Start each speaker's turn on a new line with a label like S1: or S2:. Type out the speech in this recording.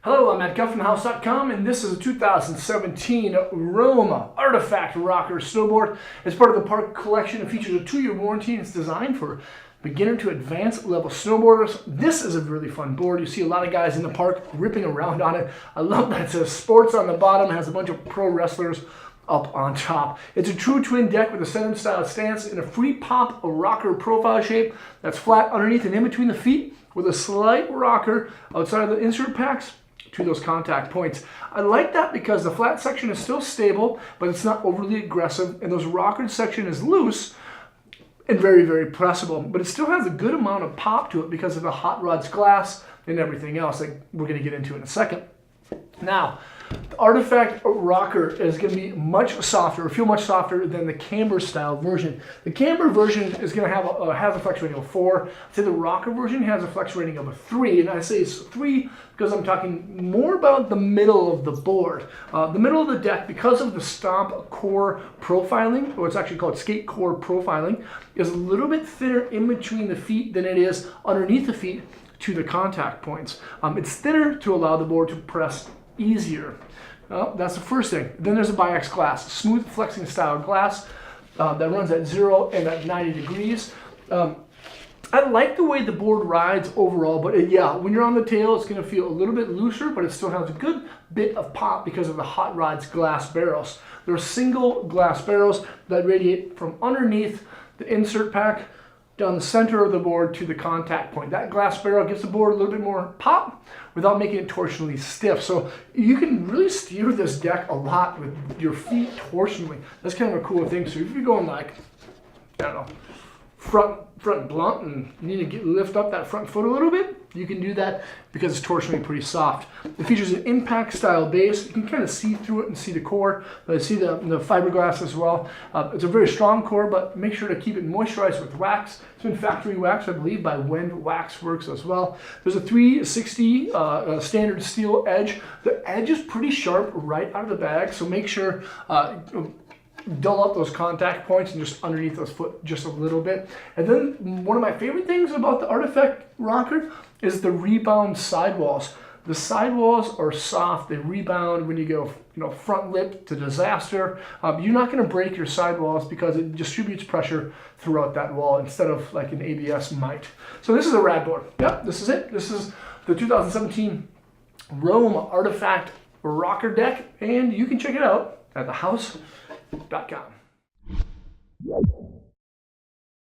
S1: Hello, I'm Matt Guff from thehouse.com, and this is a 2017 Roma Artifact Rocker snowboard. It's part of the Park collection. It features a 2-year warranty and it's designed for beginner to advanced level snowboarders. This is a really fun board. You see a lot of guys in the park ripping around on it. I love that it says sports on the bottom. It has a bunch of pro wrestlers up on top. It's a true twin deck with a center style stance in a free pop rocker profile shape that's flat underneath and in between the feet with a slight rocker outside of the insert packs to those contact points. I like that because the flat section is still stable, but it's not overly aggressive, and those rockered section is loose and very, very pressable, but it still has a good amount of pop to it because of the hot rods glass and everything else that we're going to get into in a second. Now, the Artifact rocker is going to be much softer, or feel much softer than the camber style version. The camber version is going to have a flex rating of 4. I'd say the rocker version has a flex rating of a 3, and I say it's 3 because I'm talking more about the middle of the board. The middle of the deck, because of the stomp core profiling, or it's actually called skate core profiling, is a little bit thinner in between the feet than it is underneath the feet to the contact points. It's thinner to allow the board to press easier. That's the first thing. Then there's a bi-ax glass, smooth flexing style glass that runs at 0 and at 90 degrees. I like the way the board rides overall, but yeah, when you're on the tail, it's going to feel a little bit looser, but it still has a good bit of pop because of the hot rods glass barrels. They're single glass barrels that radiate from underneath the insert pack down the center of the board to the contact point. That glass barrel gives the board a little bit more pop without making it torsionally stiff. So you can really steer this deck a lot with your feet torsionally. That's kind of a cool thing. So if you're going like, I don't know, front blunt and you need to lift up that front foot a little bit, you can do that because it's torsionally pretty soft. It features an impact style base. You can kind of see through it and see the core, but see the fiberglass as well. It's a very strong core, but make sure to keep it moisturized with wax. It's been factory wax, I believe, by Wend Wax Works as well. There's a 360 standard steel edge. The edge is pretty sharp right out of the bag, so make sure dull up those contact points and just underneath those foot just a little bit. And then one of my favorite things about the Artifact rocker is the Rebound Sidewalls. The sidewalls are soft. They rebound when you go, front lip to disaster. You're not going to break your sidewalls because it distributes pressure throughout that wall instead of like an ABS might. So this is a rad board. Yep, this is it. This is the 2017 Rome Artifact rocker deck, and you can check it out at thehouse.com.